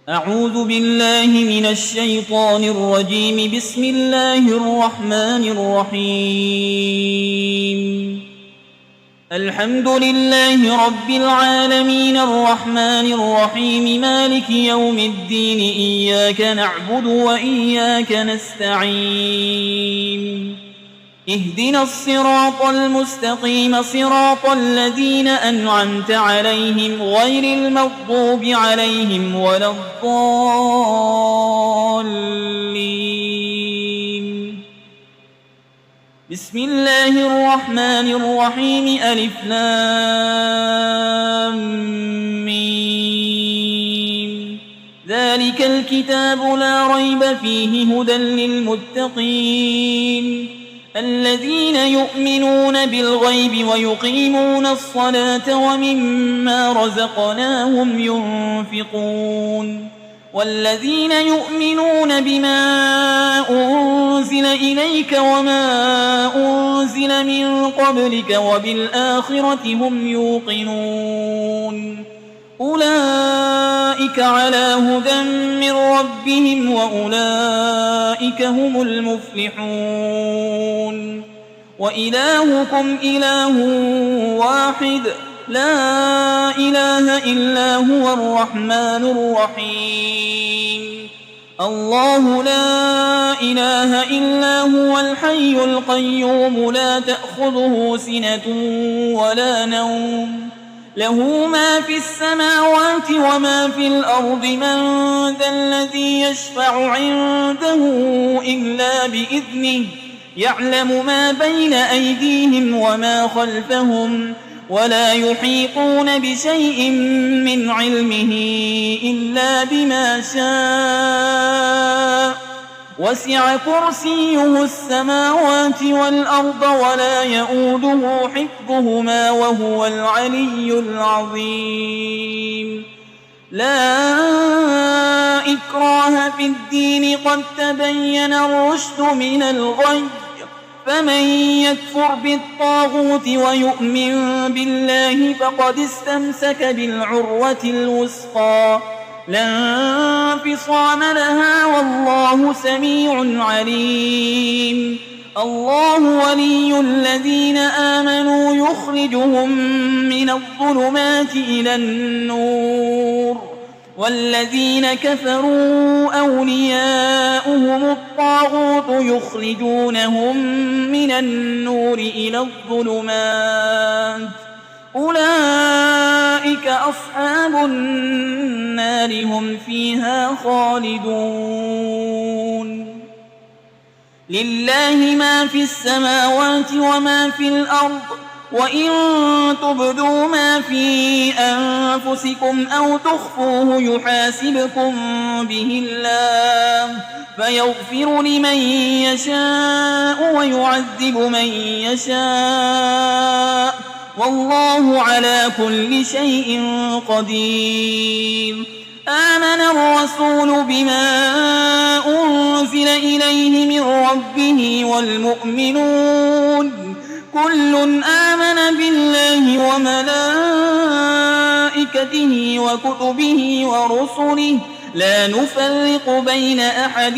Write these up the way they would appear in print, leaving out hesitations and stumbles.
أعوذ بالله من الشيطان الرجيم. بسم الله الرحمن الرحيم. الحمد لله رب العالمين الرحمن الرحيم مالك يوم الدين. إياك نعبد وإياك نستعين. اهدنا الصراط المستقيم صراط الذين أنعمت عليهم غير المغضوب عليهم ولا الضالين. بسم الله الرحمن الرحيم. ألف لام ميم. ذلك الكتاب لا ريب فيه هدى للمتقين الذين يؤمنون بالغيب ويقيمون الصلاة ومما رزقناهم ينفقون والذين يؤمنون بما أنزل إليك وما أنزل من قبلك وبالآخرة هم يوقنون أولئك على هدى من ربهم وأولئك هم المفلحون. وإلهكم إله واحد لا إله إلا هو الرحمن الرحيم. الله لا إله إلا هو الحي القيوم لا تأخذه سنة ولا نوم له ما في السماوات وما في الأرض. من ذا الذي يشفع عنده إلا بإذنه يعلم ما بين أيديهم وما خلفهم ولا يحيطون بشيء من علمه إلا بما شاء. وسع كرسيه السماوات والأرض ولا يؤوده حفظهما وهو العلي العظيم. لا إكراه في الدين قد تبين الرشد من الغي. فمن يكفر بالطاغوت ويؤمن بالله فقد استمسك بالعروة الوثقى لا انفصام لها والله سميع عليم. الله ولي الذين آمنوا يخرجهم من الظلمات إلى النور والذين كفروا أولياؤهم الطاغوت يخرجونهم من النور إلى الظلمات أولئك أصحاب النار هم فيها خالدون. لله ما في السماوات وما في الأرض وإن تبدوا ما في أنفسكم أو تخفوه يحاسبكم به الله فيغفر لمن يشاء ويعذب من يشاء والله على كل شيء قدير. آمن الرسول بما أنزل إليه من ربه والمؤمنون كل آمن بالله وملائكته وكتبه ورسله لا نفرق بين أحد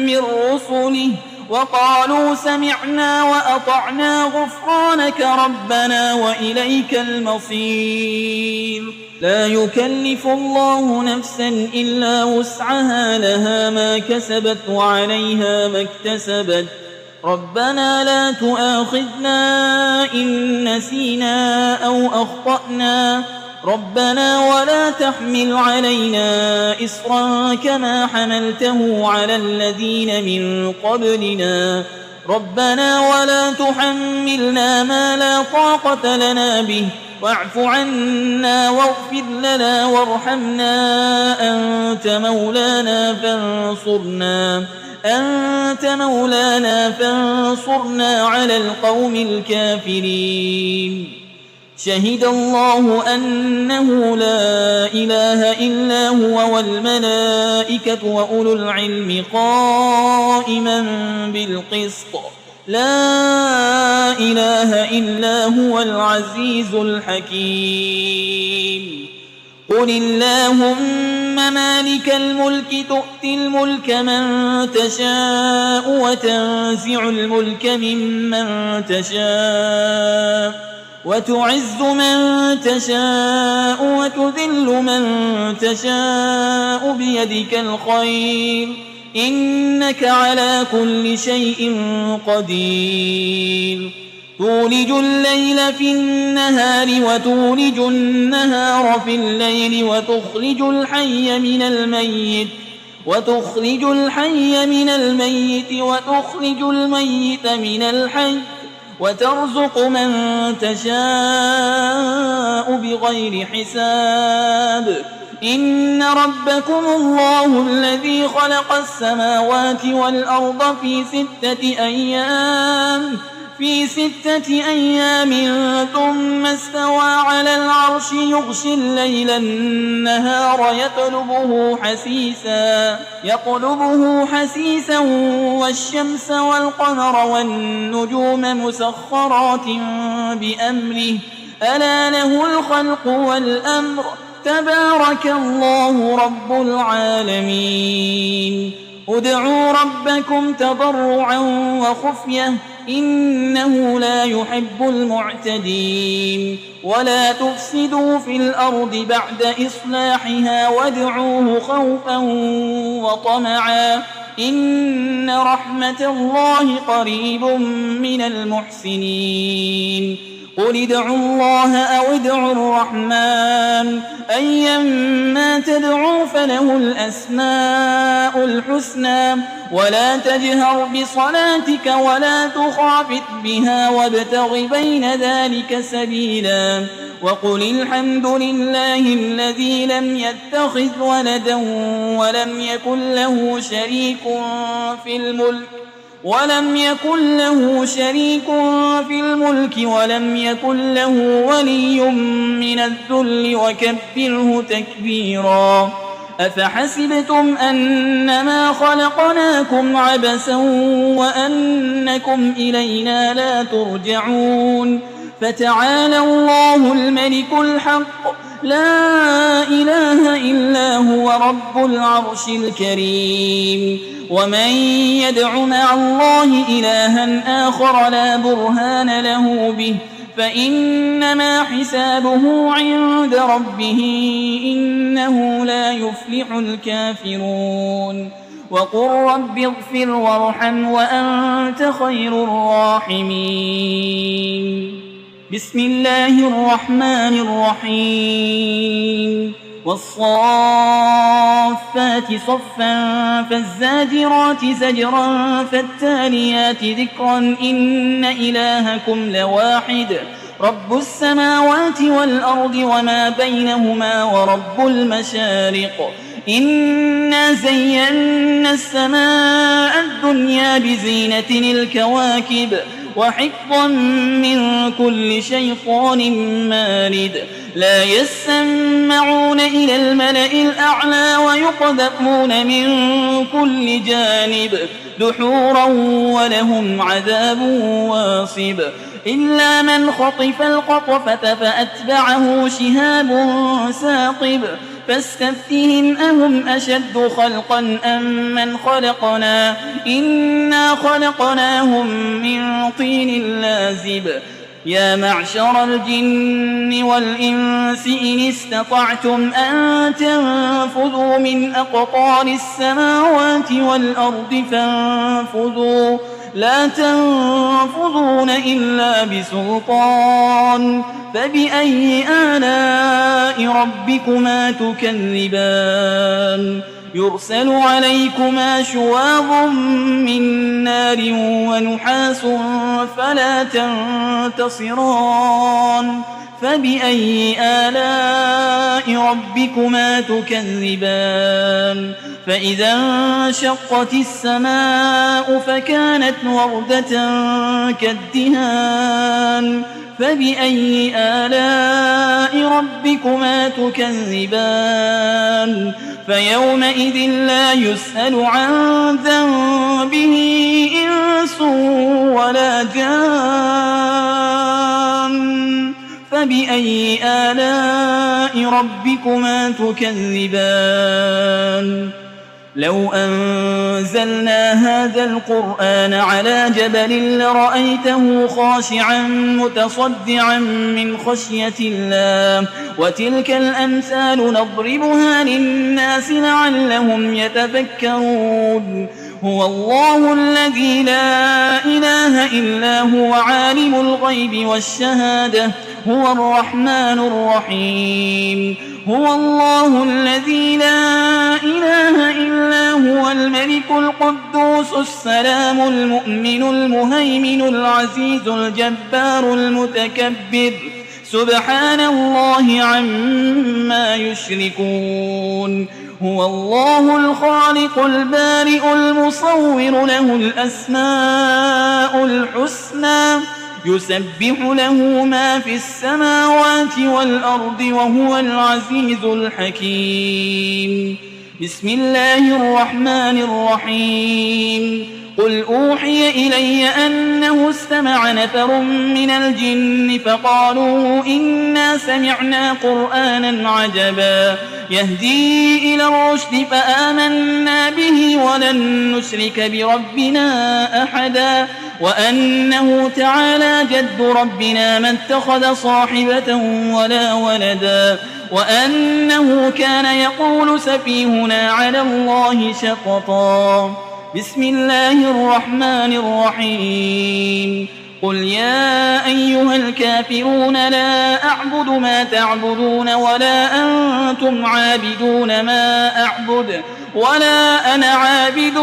من رسله وقالوا سمعنا وأطعنا غفرانك ربنا وإليك المصير. لا يكلف الله نفسا إلا وسعها لها ما كسبت وعليها ما اكتسبت. ربنا لا تؤاخذنا إن نسينا أو أخطأنا ربنا ولا تحمل علينا إصرا كما حملته على الذين من قبلنا ربنا ولا تحملنا ما لا طاقة لنا به واعف عنا واغفر لنا وارحمنا أنت مولانا فانصرنا على القوم الكافرين. شهد الله أنه لا إله إلا هو والملائكة وأولو العلم قائما بالقسط لا إله إلا هو العزيز الحكيم. قل اللهم مالك الملك تؤتي الملك من تشاء وتنزع الملك ممن تشاء وتعز من تشاء وتذل من تشاء بيدك الخير إنك على كل شيء قدير تولج الليل في النهار وتولج النهار في الليل وتخرج الحي من الميت وتخرج الميت من الحي وترزق من تشاء بغير حساب إن ربكم الله الذي خلق السماوات والأرض في 6 أيام ثم استوى على العرش يغشي الليل النهار يطلبه حسيسا والشمس والقمر والنجوم مسخرات بأمره ألا له الخلق والأمر تبارك الله رب العالمين ادعوا ربكم تضرعا وخفية إنه لا يحب المعتدين ولا تفسدوا في الأرض بعد إصلاحها وادعوه خوفا وطمعا إن رحمة الله قريب من المحسنين قل ادعوا الله أو ادعوا الرحمن أيما تدعوا فله الأسماء الحسنى ولا تجهر بصلاتك ولا تخافت بها وابتغ بين ذلك سبيلا وقل الحمد لله الذي لم يتخذ ولدا ولم يكن له شريك في الملك ولم يكن له ولي من الذل وكبره تكبيرا أفحسبتم أنما خلقناكم عبثا وأنكم إلينا لا ترجعون فتعالى الله الملك الحق لا إله إلا هو رب العرش الكريم ومن يدع مع الله إلها آخر لا برهان له به فإنما حسابه عند ربه إنه لا يفلح الكافرون وقل رب اغفر وارحم وأنت خير الراحمين بسم الله الرحمن الرحيم والصافات صفا فالزاجرات زجرا فالتاليات ذكرا إن إلهكم لواحد رب السماوات والأرض وما بينهما ورب المشارق إنا زينا السماء الدنيا بزينة الكواكب وحفظا من كل شيطان مارد لا يسمعون إلى الملأ الأعلى ويقذفون من كل جانب دحورا ولهم عذاب واصب إلا من خطف الخطفة فأتبعه شهاب ثاقب فاستفتهم أهم أشد خلقا أم من خلقنا إنا خلقناهم من طين لازب يا معشر الجن والإنس إن استطعتم أن تنفذوا من أقطار السماوات والأرض فانفذوا لا تنفذون إلا بسلطان فبأي آلاء ربكما تكذبان يرسل عليكما شواظ من نار ونحاس فلا تنتصران فبأي آلاء ربكما تكذبان فإذا انشقت السماء فكانت وردة كالدهان فبأي آلاء ربكما تكذبان فيومئذ لا يسأل عن ذنبه إنس ولا جان فبأي آلاء ربكما تكذبان لو أنزلنا هذا القرآن على جبل لرأيته خاشعا متصدعا من خشية الله وتلك الأمثال نضربها للناس لعلهم يتفكرون هو الله الذي لا إله إلا هو عالم الغيب والشهادة هو الرحمن الرحيم هو الله الذي لا إله إلا هو الملك القدوس السلام المؤمن المهيمن العزيز الجبار المتكبر سبحان الله عما يشركون هو الله الخالق البارئ المصور له الأسماء الحسنى يسبح له ما في السماوات والأرض وهو العزيز الحكيم بسم الله الرحمن الرحيم قل أوحي إلي أنه استمع نفر من الجن فقالوا إنا سمعنا قرآنا عجبا يهدي إلى الرشد فآمنا به ولن نشرك بربنا أحدا وأنه تعالى جد ربنا ما اتخذ صاحبة ولا ولدا وأنه كان يقول سفيهنا على الله شططا بسم الله الرحمن الرحيم قل يا أيها الكافرون لا أعبد ما تعبدون ولا أنتم عابدون ما أعبد ولا أنا عابد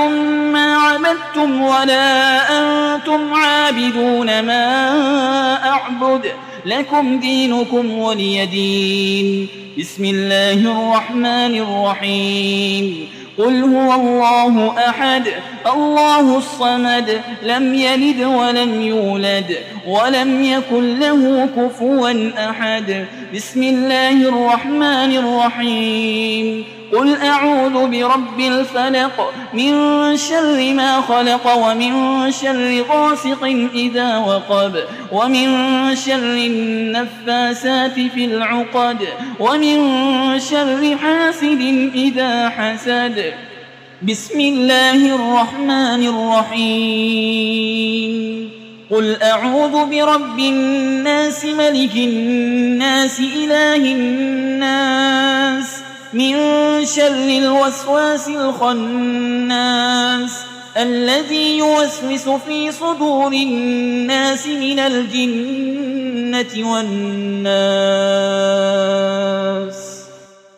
ما عبدتم ولا أنتم عابدون ما أعبد لكم دينكم ولي دين بسم الله الرحمن الرحيم قل هو الله أحد الله الصمد لم يلد ولم يولد ولم يكن له كفوا أحد بسم الله الرحمن الرحيم قل أعوذ برب الفلق من شر ما خلق ومن شر غاسق إذا وقب ومن شر النفاسات في العقد ومن شر حاسد إذا حسد بسم الله الرحمن الرحيم قل أعوذ برب الناس ملك الناس إله الناس من شر الوسواس الخناس الذي يوسوس في صدور الناس من الجنة والناس